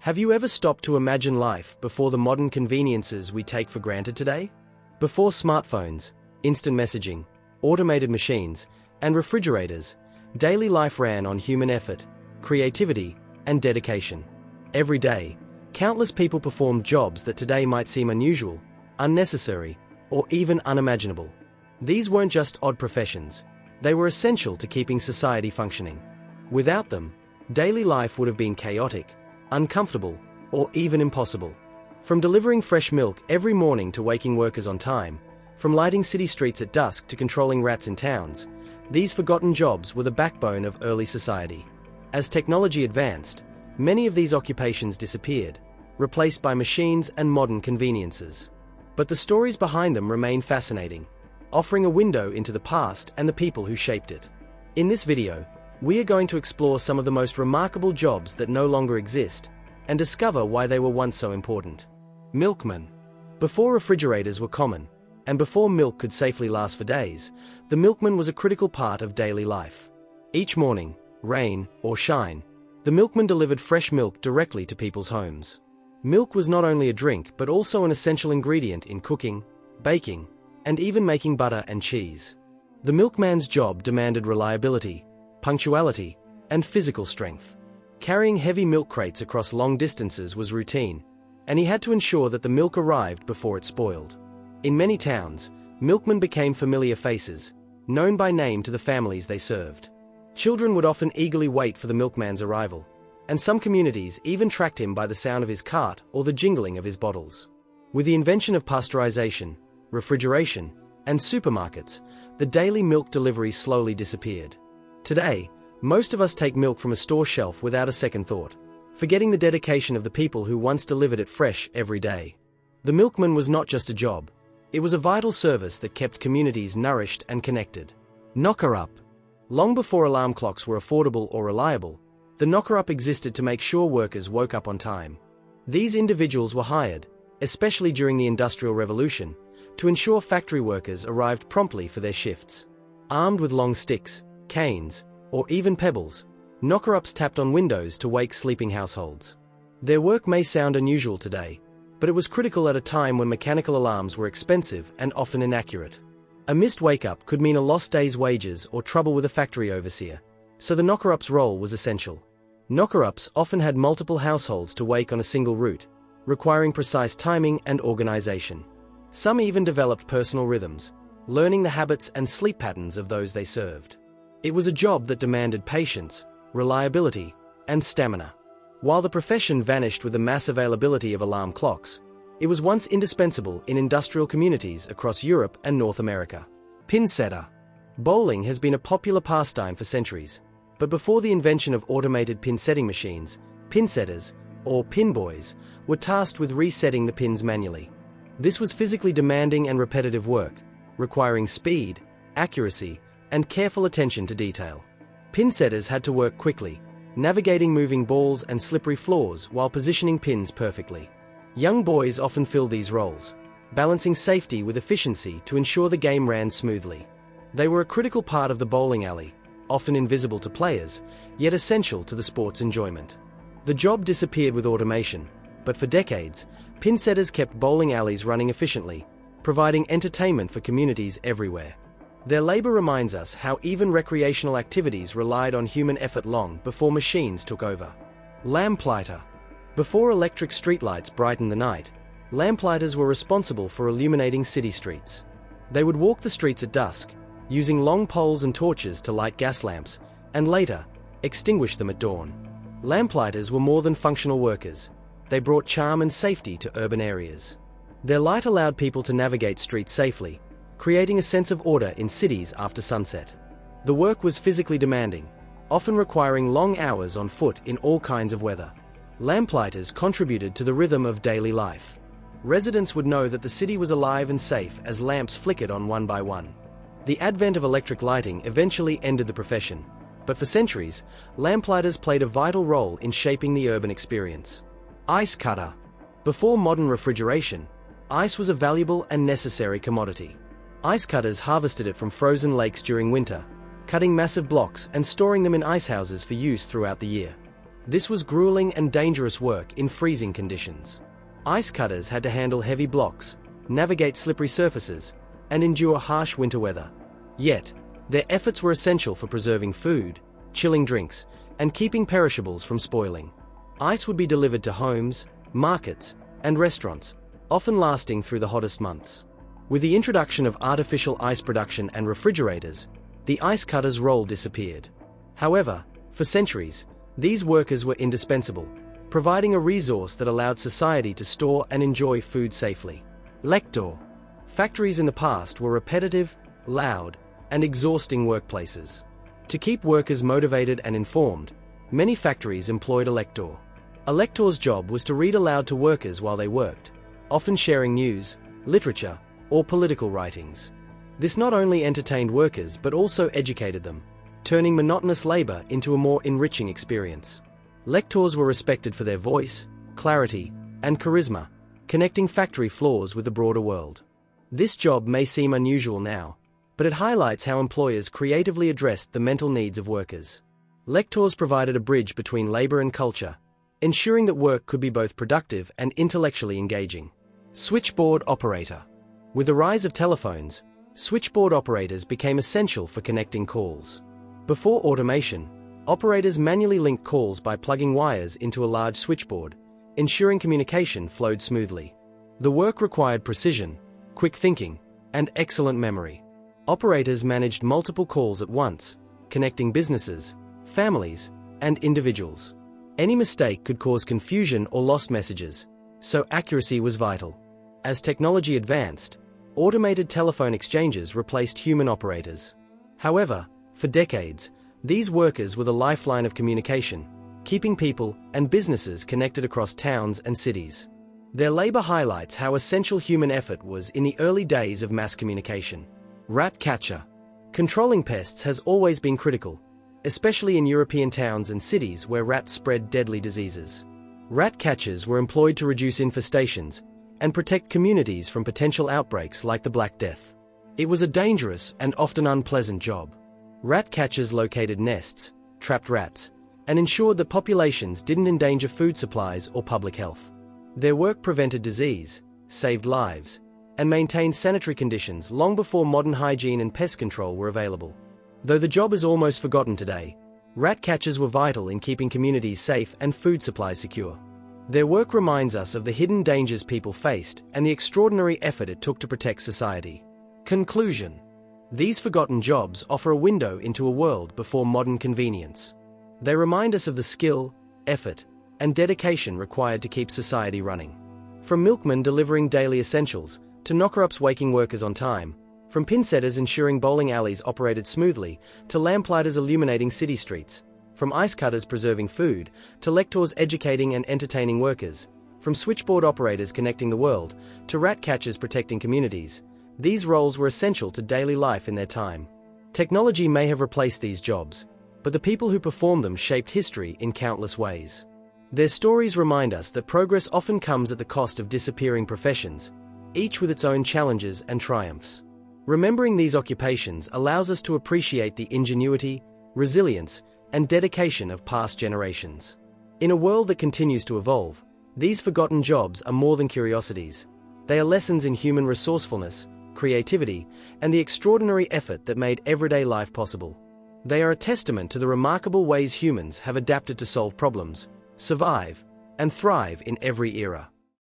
Have you ever stopped to imagine life before the modern conveniences we take for granted today? Before smartphones, instant messaging, automated machines, and refrigerators, daily life ran on human effort, creativity, and dedication. Every day, countless people performed jobs that today might seem unusual, unnecessary, or even unimaginable. These weren't just odd professions, they were essential to keeping society functioning. Without them, daily life would have been chaotic, uncomfortable, or even impossible. From delivering fresh milk every morning to waking workers on time, from lighting city streets at dusk to controlling rats in towns, these forgotten jobs were the backbone of early society. As technology advanced, many of these occupations disappeared, replaced by machines and modern conveniences. But the stories behind them remain fascinating, offering a window into the past and the people who shaped it. In this video, we are going to explore some of the most remarkable jobs that no longer exist, and discover why they were once so important. Milkman. Before refrigerators were common, and before milk could safely last for days, the milkman was a critical part of daily life. Each morning, rain or shine, the milkman delivered fresh milk directly to people's homes. Milk was not only a drink but also an essential ingredient in cooking, baking, and even making butter and cheese. The milkman's job demanded reliability, punctuality, and physical strength. Carrying heavy milk crates across long distances was routine, and he had to ensure that the milk arrived before it spoiled. In many towns, milkmen became familiar faces, known by name to the families they served. Children would often eagerly wait for the milkman's arrival, and some communities even tracked him by the sound of his cart or the jingling of his bottles. With the invention of pasteurization, refrigeration, and supermarkets, the daily milk delivery slowly disappeared. Today, most of us take milk from a store shelf without a second thought, forgetting the dedication of the people who once delivered it fresh every day. The milkman was not just a job, it was a vital service that kept communities nourished and connected. Knocker-up. Long before alarm clocks were affordable or reliable, the knocker-up existed to make sure workers woke up on time. These individuals were hired, especially during the Industrial Revolution, to ensure factory workers arrived promptly for their shifts. Armed with long sticks, canes, or even pebbles, knocker-ups tapped on windows to wake sleeping households. Their work may sound unusual today, but it was critical at a time when mechanical alarms were expensive and often inaccurate. A missed wake-up could mean a lost day's wages or trouble with a factory overseer, so the knocker-up's role was essential. Knocker-ups often had multiple households to wake on a single route, requiring precise timing and organization. Some even developed personal rhythms, learning the habits and sleep patterns of those they served. It was a job that demanded patience, reliability, and stamina. While the profession vanished with the mass availability of alarm clocks, it was once indispensable in industrial communities across Europe and North America. Pinsetter. Bowling has been a popular pastime for centuries, but before the invention of automated pin setting machines, pinsetters, or pin boys, were tasked with resetting the pins manually. This was physically demanding and repetitive work, requiring speed, accuracy, and careful attention to detail. Pinsetters had to work quickly, navigating moving balls and slippery floors while positioning pins perfectly. Young boys often filled these roles, balancing safety with efficiency to ensure the game ran smoothly. They were a critical part of the bowling alley, often invisible to players, yet essential to the sport's enjoyment. The job disappeared with automation, but for decades, pinsetters kept bowling alleys running efficiently, providing entertainment for communities everywhere. Their labor reminds us how even recreational activities relied on human effort long before machines took over. Lamplighter. Before electric streetlights brightened the night, lamplighters were responsible for illuminating city streets. They would walk the streets at dusk, using long poles and torches to light gas lamps, and later, extinguish them at dawn. Lamplighters were more than functional workers. They brought charm and safety to urban areas. Their light allowed people to navigate streets safely, creating a sense of order in cities after sunset. The work was physically demanding, often requiring long hours on foot in all kinds of weather. Lamplighters contributed to the rhythm of daily life. Residents would know that the city was alive and safe as lamps flickered on one by one. The advent of electric lighting eventually ended the profession, but for centuries, lamplighters played a vital role in shaping the urban experience. Ice cutter. Before modern refrigeration, ice was a valuable and necessary commodity. Ice cutters harvested it from frozen lakes during winter, cutting massive blocks and storing them in ice houses for use throughout the year. This was grueling and dangerous work in freezing conditions. Ice cutters had to handle heavy blocks, navigate slippery surfaces, and endure harsh winter weather. Yet, their efforts were essential for preserving food, chilling drinks, and keeping perishables from spoiling. Ice would be delivered to homes, markets, and restaurants, often lasting through the hottest months. With the introduction of artificial ice production and refrigerators, the ice cutter's role disappeared. However, for centuries, these workers were indispensable, providing a resource that allowed society to store and enjoy food safely. Lector. Factories in the past were repetitive, loud, and exhausting workplaces. To keep workers motivated and informed, many factories employed a lector. A lector's job was to read aloud to workers while they worked, often sharing news, literature, or political writings. This not only entertained workers but also educated them, turning monotonous labor into a more enriching experience. Lectors were respected for their voice, clarity, and charisma, connecting factory floors with the broader world. This job may seem unusual now, but it highlights how employers creatively addressed the mental needs of workers. Lectors provided a bridge between labor and culture, ensuring that work could be both productive and intellectually engaging. Switchboard operator. With the rise of telephones, switchboard operators became essential for connecting calls. Before automation, operators manually linked calls by plugging wires into a large switchboard, ensuring communication flowed smoothly. The work required precision, quick thinking, and excellent memory. Operators managed multiple calls at once, connecting businesses, families, and individuals. Any mistake could cause confusion or lost messages, so accuracy was vital. As technology advanced, automated telephone exchanges replaced human operators. However, for decades, these workers were the lifeline of communication, keeping people and businesses connected across towns and cities. Their labor highlights how essential human effort was in the early days of mass communication. Rat catcher. Controlling pests has always been critical, especially in European towns and cities where rats spread deadly diseases. Rat catchers were employed to reduce infestations and protect communities from potential outbreaks like the Black Death. It was a dangerous and often unpleasant job. Rat catchers located nests, trapped rats, and ensured that populations didn't endanger food supplies or public health. Their work prevented disease, saved lives, and maintained sanitary conditions long before modern hygiene and pest control were available. Though the job is almost forgotten today, rat catchers were vital in keeping communities safe and food supplies secure. Their work reminds us of the hidden dangers people faced and the extraordinary effort it took to protect society. Conclusion. These forgotten jobs offer a window into a world before modern convenience. They remind us of the skill, effort, and dedication required to keep society running. From milkmen delivering daily essentials, to knocker-ups waking workers on time, from pinsetters ensuring bowling alleys operated smoothly, to lamplighters illuminating city streets, from ice cutters preserving food, to lectors educating and entertaining workers, from switchboard operators connecting the world, to rat catchers protecting communities, these roles were essential to daily life in their time. Technology may have replaced these jobs, but the people who performed them shaped history in countless ways. Their stories remind us that progress often comes at the cost of disappearing professions, each with its own challenges and triumphs. Remembering these occupations allows us to appreciate the ingenuity, resilience, and dedication of past generations. In a world that continues to evolve, these forgotten jobs are more than curiosities. They are lessons in human resourcefulness, creativity, and the extraordinary effort that made everyday life possible. They are a testament to the remarkable ways humans have adapted to solve problems, survive, and thrive in every era.